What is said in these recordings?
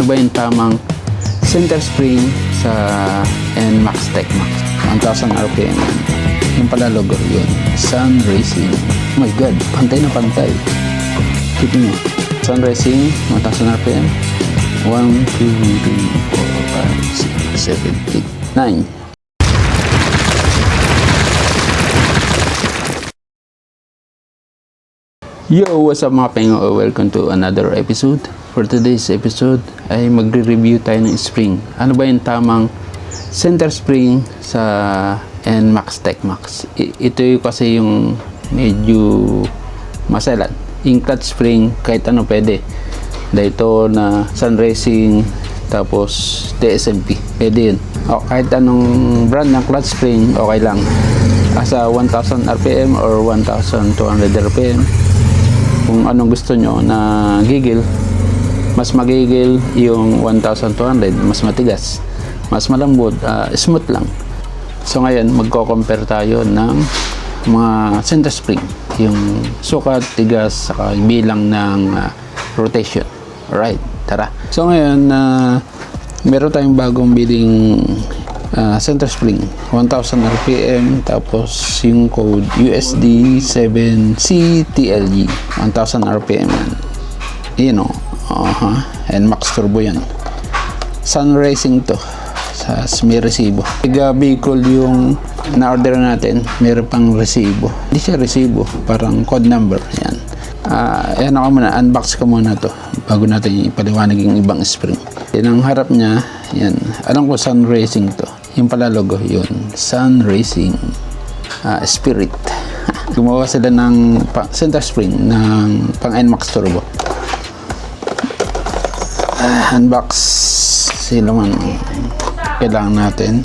ba yung tamang center spring sa NMAX TechMax? 1000 RPM. Yung pala logo yun. Sun Racing. Oh my God, pantay na pantay. Kita nyo. Sun Racing, 1000 RPM. 1, 2, 3, 4, 5, 6, 7, 8, 9. Yo, what's up mga pengo? Welcome to another episode. For today's episode ay magre-review tayo ng spring. Ano ba yung tamang center spring sa NMAX TechMax? Ito yung kasi yung medyo maselan. Yung clutch spring, kahit ano pwede. Dahil ito na Sun Racing, tapos TSMP. Pwede yun. O, kahit anong brand ng clutch spring, okay lang. Asa 1000 RPM or 1200 RPM. Kung anong gusto nyo na gigil, mas magigil yung 1200, mas matigas, mas malambot, smooth lang. So ngayon magko-compare tayo ng mga center spring, yung sukat, tigas, saka bilang ng rotation. Alright, tara. So ngayon meron tayong bagong biling center spring, 1000 RPM, tapos yung code USD 7CTLG, 1000 RPM yan. Yun o, NMAX turbo yan. Sun Racing to, sa may resibo. Tiga vehicle yung na-order natin, meron pang resibo. Hindi siya resibo, parang code number yan. Yan ako muna, unbox ko muna to bago natin ipaliwanag yung ibang spring. Yan ang harap niya, yan. Alam ko Sun Racing to. Yung pala logo, yun. Sun Racing Spirit. Gumawa sila ng center spring ng pang NMAX turbo. Unbox sila man. Kailangan natin.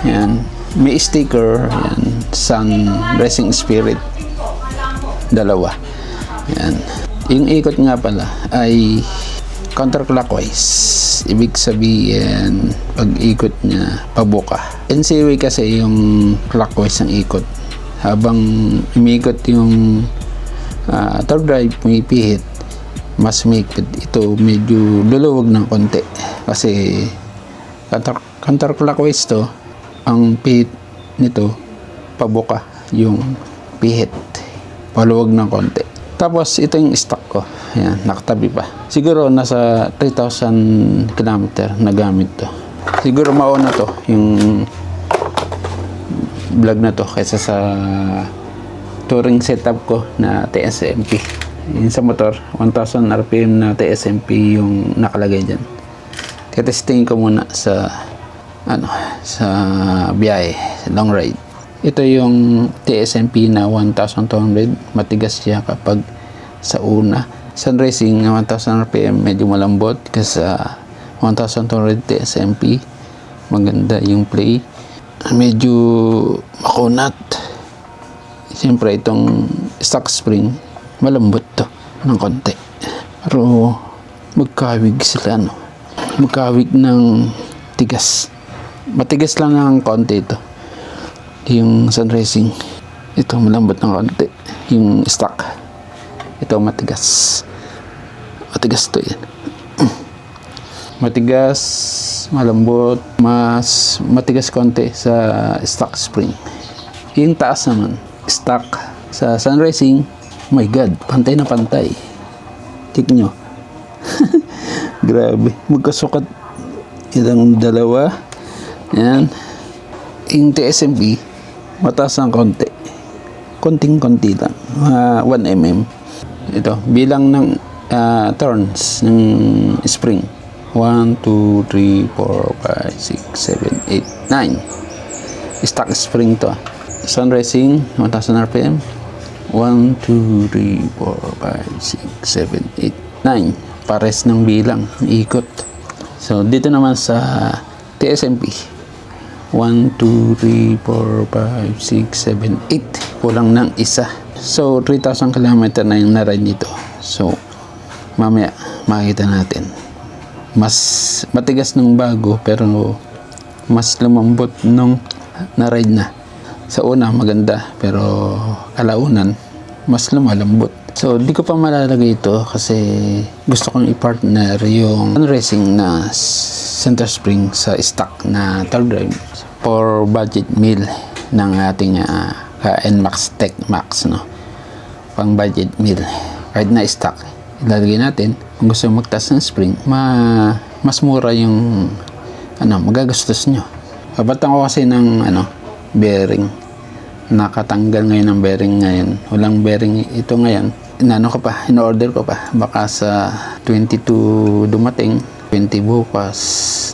Yan. May sticker. Yan. Sun Racing Spirit. Dalawa. Yan. Yung ikot nga pala ay counterclockwise. Ibig sabihin, pag ikot niya, pabuka. NCW kasi yung clockwise ang ikot. Habang umikot yung third drive, pumipihit, mas umikot. Ito medyo luluwag ng konti. Kasi counterclockwise to, ang pihit nito, pabuka yung pihit. Paluwag ng konti. Tapos ito yung stock ko. Ayan, nakatabi pa. Siguro nasa 3,000 km na gamit to. Siguro mauna to yung vlog na to kaysa sa touring setup ko na TSMP. Yung sa motor, 1000 RPM na TSMP yung nakalagay dyan. Testing ko muna sa sa biyahe, sa long ride. Ito yung TSMP na 1200. Matigas siya kapag sa una. Sun Racing na 1000 RPM medyo malambot kasi sa 1200 TSMP maganda yung play. Medyo makunat. Siyempre itong stock spring malambot to ng konti. Pero magkawig sila magkawig ng tigas. Matigas lang ng konti ito. Yung Sun Racing ito malambot ng konti. Yung stock ito matigas to yan. Matigas, malambot, mas matigas konti sa stock spring. Yung taas naman stock sa Sun Racing, oh my God, pantay na pantay. Check nyo. Grabe, magkasukat itong dalawa. Yan. Yung TSMP mataas ng konti, konting-konti lang, 1 mm. Ito, bilang ng turns ng spring, 1, 2, 3, 4, 5, 6, 7, 8, 9. Stock spring to. Sun Racing 1000 RPM, 1, 2, 3, 4, 5, 6, 7, 8, 9. Pares ng bilang ikot. So dito naman sa TSMP, 1, 2, 3, 4, 5, 6, 7, 8. Kulang ng isa. So 3,000 km na yung na-ride nito. So mamaya makikita natin. Mas matigas ng bago pero mas lumambot nung na-ride na. Sa una maganda pero kalaunan mas lumalambot. So, di ko pa malalagay ito kasi gusto kong i-partner yung racing na center spring sa stock na third drive for budget meal ng ating NMAX Tech Max, no? Pang budget meal. Kahit na stock, ilalagay natin. Kung gusto magtas ng spring, mas mura yung magagastos nyo. Kapatan ko kasi ng bearing. Nakatanggal ngayon ng bearing ngayon. Walang bearing ito ngayon. In-order ko pa. Baka sa 22 dumating, 20 bukas,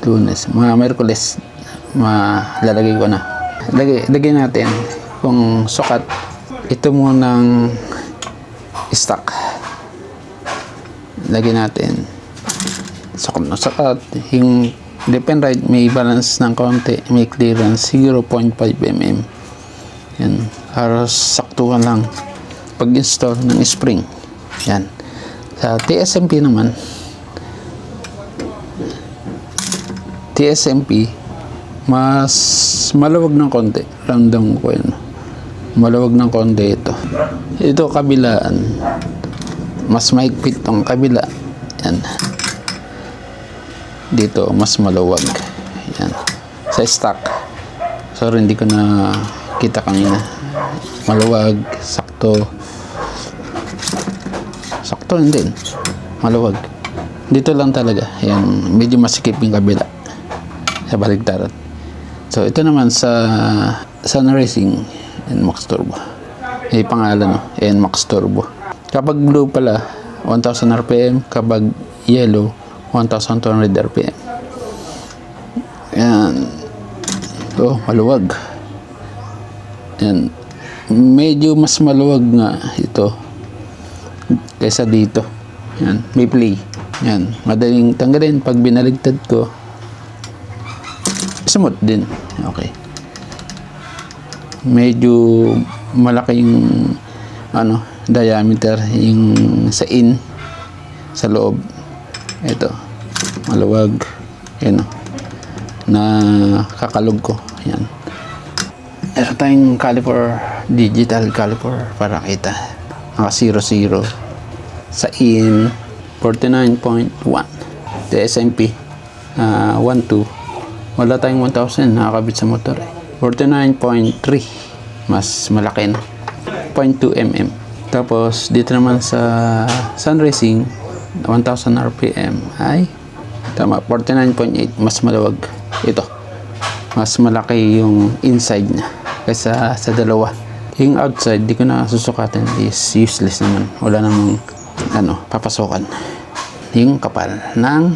Lunes, mga Merkules, malalagay ko na. Lagay natin kung sukat. Ito munang stock. Lagay natin. Sukat na sukat. Yung left and right, may balance ng konti. May clearance 0.5 mm. Yan. Halos saktuhan lang pag-install ng spring. Yan. Sa TSMP naman, mas malawag ng konti. Ramdam ko yun. Malawag ng konti ito. Ito kabilaan. Mas mahigpit tong kabila. Yan. Dito, mas malawag. Yan. Sa stock. Sorry, hindi ko na kita kanina. Maluwag, sakto. Sakto hindi. Maluwag. Dito lang talaga. Yan, medyo masikip yung kabila. Sa baligtaran. So, ito naman sa Sun Racing NMAX Turbo. May pangalan, no? NMAX Turbo. Kapag blue pala, 1000 RPM. Kapag yellow, 1200 RPM. Yan. Oh, maluwag. Yan. Medyo mas maluwag nga ito kaysa dito. Yan. May play. Yan. Madaling tanggalin. Pag binaligtad ko, smooth din. Okay. Medyo malaki yung diameter yung sa sa loob. Ito. Maluwag. Yan. Na kakalog ko. Yan. Meron tayong caliper, digital caliper para kita. Naka 00 sa 49.1 TSMP 12. Wala tayong 1000 nakakabit sa motor. 49.3 mas malaki na. 0.2 mm. Tapos dito naman sa Sun Racing 1000 RPM ay tama 49.8 mas malawag. Ito mas malaki yung inside niya kaysa sa dalawa. Yung outside, di ko na susukatin, is useless naman. Wala namang papasokan. Yung kapal ng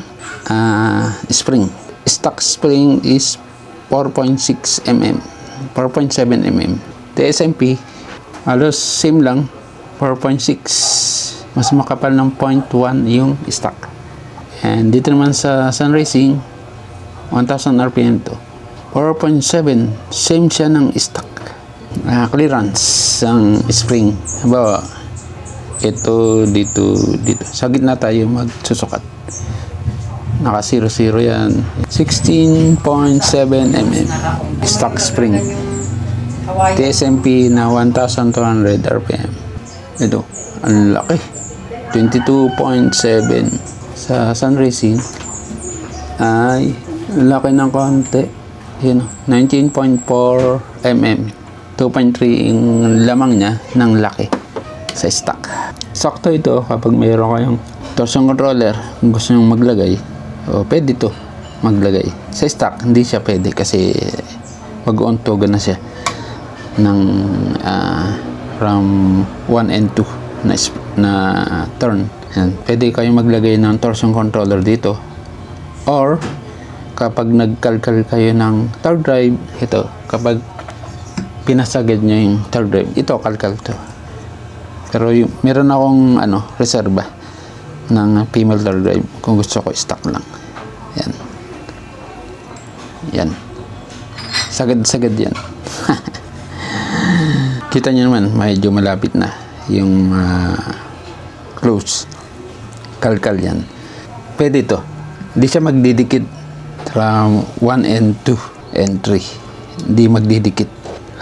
spring. Stock spring is 4.6 mm. 4.7 mm. TSMP, halos same lang, 4.6. Mas makapal ng 0.1 yung stock. And dito naman sa Sun Racing, 1000 RPM to. 4.7, same siya ng stock. Clearance ang spring. Halimbawa, ito, dito. Sa gitna tayo magsusukat. Naka 00 yan. 16.7 mm. Stock spring. TSMP na 1,200 RPM. Ito, ang laki. 22.7 sa Sun Racing ay laki ng konti. 19.4 mm. 2.3 yung lamang niya ng laki sa stock. Sakto ito kapag mayroon kayong torsion controller, kung gusto nyo maglagay, pwede ito maglagay. Sa stock, hindi siya pwede kasi mag-uuntogan na siya ng from 1 and 2 na turn. Yan. Pwede kayong maglagay ng torsion controller dito, or kapag nagkalkal kayo ng third drive, ito, kapag pinasagad nyo yung third drive, ito, kalkal to. Pero meron akong reserva ng female third drive kung gusto ko stock lang. Yan. Yan. Sagad-sagad yan. Kita nyo naman, medyo malapit na yung close. Kalkal yan. Pwede ito. Hindi siya magdidikit from 1 and 2 and 3. Hindi magdidikit.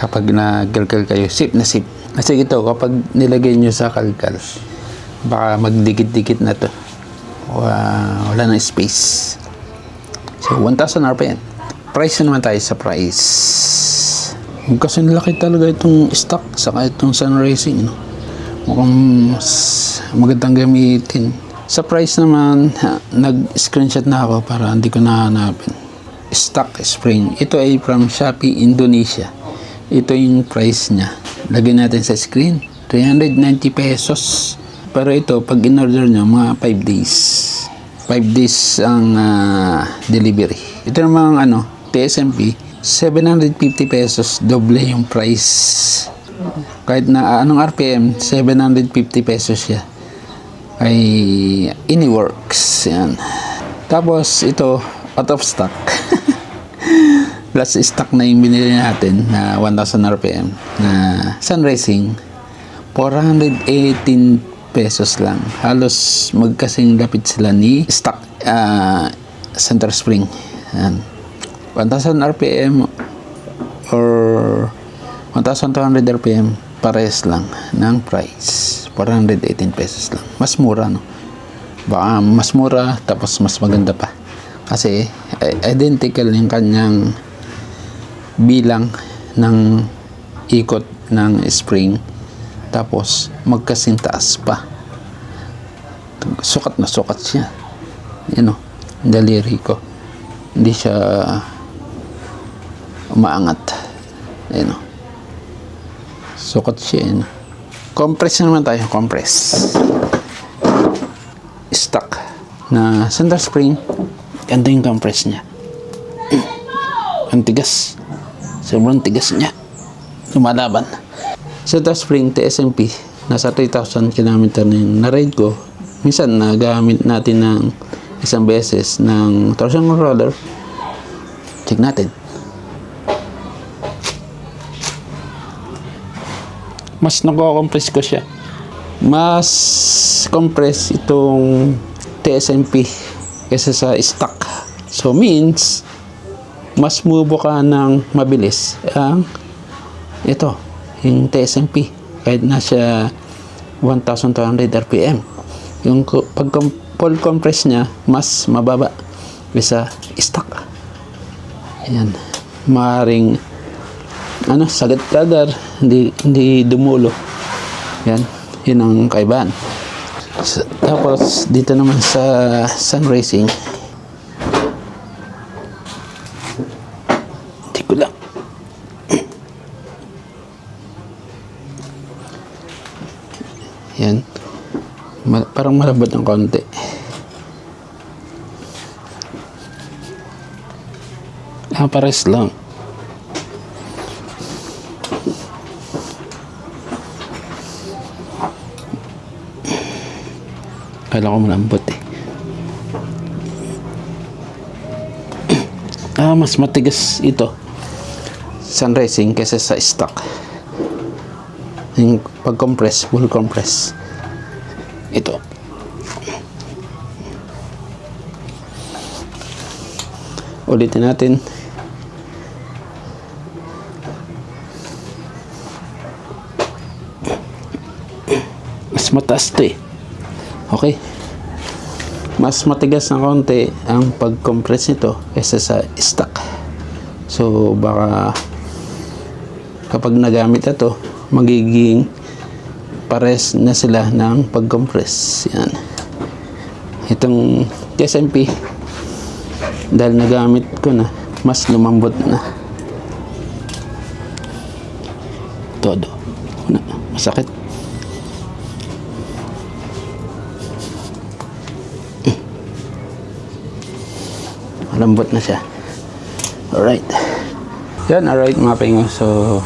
Kapag nagkalkal kayo, sip na sip. Kasi ito, kapag nilagay nyo sa kalkal, Baka magdikit-dikit na to. Wala nang space. So 1,000 RPM. Price na naman tayo sa price. Kasi laki talaga itong stock saka itong Sun Racing, no? Mukhang magandang gamitin. Sa price naman, nag-screenshot na ako para hindi ko nahanapin. Stock spring. Ito ay from Shopee, Indonesia. Ito yung price niya. Lagyan natin sa screen. 390 pesos. Pero ito, pag in-order nyo, mga 5 days. 5 days ang delivery. Ito namang TSMP, 750 pesos. Doble yung price. Kahit na anong RPM, 750 pesos siya. Ay Anyworks. Yan. Tapos ito, out of stock. Plus stock na yung binili natin na 1,000 RPM na Sun Racing, 418 pesos lang. Halos magkasing lapit sila ni stock center spring. Yan. 1,000 RPM or 1,200 RPM pares lang ng price. 418 pesos lang. Mas mura, no? Baka mas mura tapos mas maganda pa. Kasi identical yung kanyang bilang ng ikot ng spring, tapos magkasing taas pa. Sukat na sukat siya. Yan o, daliri ko. Hindi siya umaangat. Yan o. Sukat siya. Yan. Compress naman tayo. Compress. Stock na center spring. Ganda yung compress niya. Ang tigas. Sobrang tigas niya. Lumalaban. Center spring TSMP. Nasa 3,000 km na yung na-ride ko. Minsan nagamit natin ng isang beses ng torsion controller. Check natin. Mas nako-compress ko siya. Mas compress itong TSMP kaysa sa stock. So means mas mubo ka ng mabilis ang ito, yung TSMP, kahit nasa 1,200 RPM. Yung pag full compress niya mas mababa kaysa stock. Ayan, maaaring sagad-kadar, hindi dumulo. Yan, yun ang kaibahan. Tapos dito naman sa Sun Racing, hindi ko lang yan, parang malambot ng konti. Pares lang. Kala ko malambot eh. Mas matigas ito Sun Racing kaysa sa stock. Yung pag-compress, full compress. Ito. Ulitin natin. Mas mataas ito eh. Okay. Mas matigas ng konti ang pag-compress nito kaysa sa stock. So baka kapag nagamit ito, magiging pares na sila ng pag-compress. Yan. Itong TSMP, dahil nagamit ko na, mas lumambot na. Todo. Masakit. Malambot na siya. Alright. Yan, alright mga pingo. So,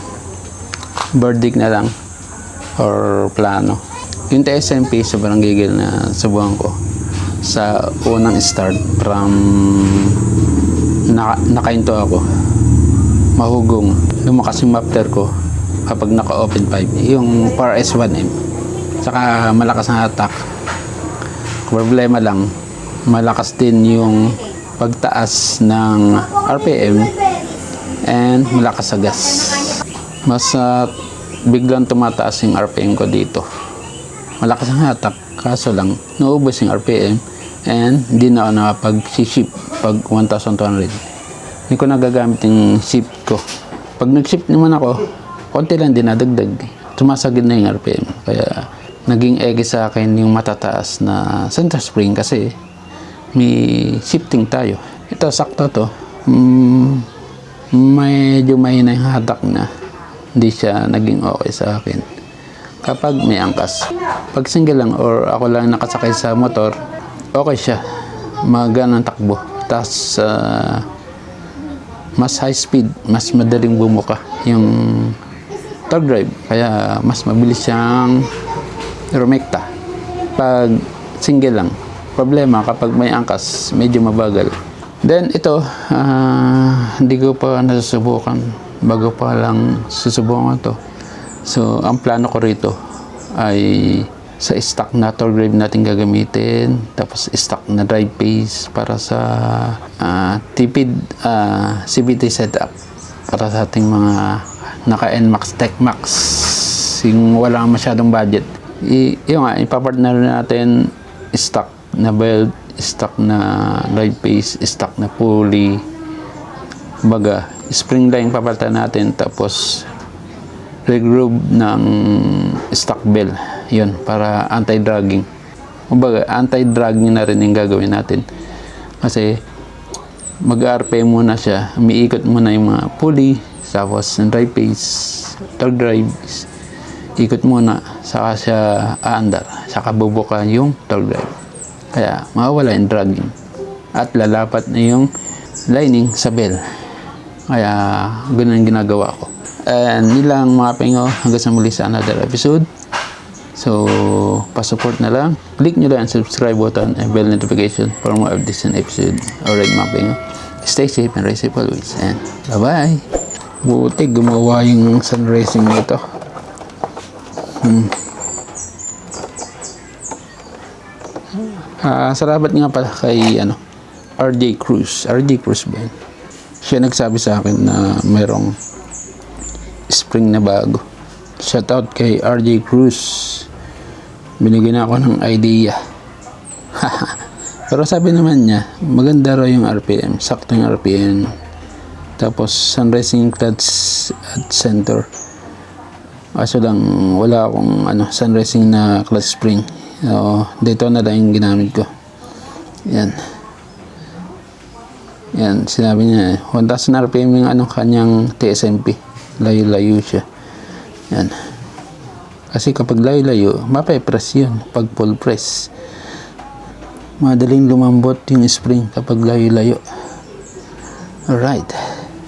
verdict na lang or plano. Yung TSMP, sobrang gigil na subukan ko sa unang start from nakainto ako. Mahugong. Lumakas yung mapter ko kapag naka-open pipe. Yung Power S1M. Saka malakas na attack. Problema lang, malakas din yung pagtaas ng RPM and malakas sa gas. Mas biglang tumataas yung RPM ko dito. Malakas ang hatak. Kaso lang, naubos yung RPM and hindi na ako nakapag-shift pag 1,200. Hindi ko nagagamit yung shift ko. Pag nag-shift naman ako, konti lang dinadagdag. Sumasagid na yung RPM. Kaya naging ege sa akin yung matataas na center spring kasi may shifting tayo. Ito, sakto to. Medyo mahina yung hatak na. Hindi siya naging okay sa akin. Kapag may angkas. Pag single lang or ako lang nakasakay sa motor, okay siya. Magaan ang takbo. Tapos, mas high speed, mas madaling bumuka yung torque drive. Kaya mas mabilis siyang rumekta. Pag single lang, problema kapag may angkas, medyo mabagal. Then ito, hindi ko pa nasusubukan. Bago pa lang susubukan to. So, ang plano ko rito ay sa stock na torque drive natin gagamitin. Tapos stock na drive pace para sa tipid CVT setup. Para sa ating mga naka-NMAX, TechMax. Yung wala masyadong budget. Yung nga, ipapartner natin stock na belt, stock na drive pace, stock na pulley. Baga, spring line papalitan natin. Tapos regroove ng stock bell. Yun, para anti-dragging. Kumbaga, anti-dragging na rin yung gagawin natin. Kasi, mag-RPM muna siya. Umiikot muna yung mga pulley, tapos yung drive pace, torque drive, ikot muna, saka siya aandar. Saka bubuka yung torque drive. Kaya, mawawala yung dragging. At lalapat na yung lining sa bell. Kaya, ganun ginagawa ko. And nilang mga pingo, hanggang sa muli sa another episode. So, pa-support na lang. Click nyo lang ang subscribe button and bell notification for more updates and episode. Alright mga pingo, stay safe and ride safe always. And bye-bye. Buti gumawa yung sun racing nito. Salamat nga pala kay RJ Cruz. RJ Cruz ba yun? Siya nagsabi sa akin na mayroong spring na bago. Shout out kay RJ Cruz. Binigyan ako ng idea. Pero sabi naman niya, maganda raw yung RPM. Sakto yung RPM. Tapos sun racing clutch at center. Kaso lang wala akong sun racing na clutch spring. Dito na lang yung ginamit ko. Yan, sinabi niya 1,000 RPM yung kanyang TSMP. Layo-layo siya. Yan. Kasi kapag layo-layo, mape-press yun. Pag full press, madaling lumambot yung spring kapag layo-layo. Alright.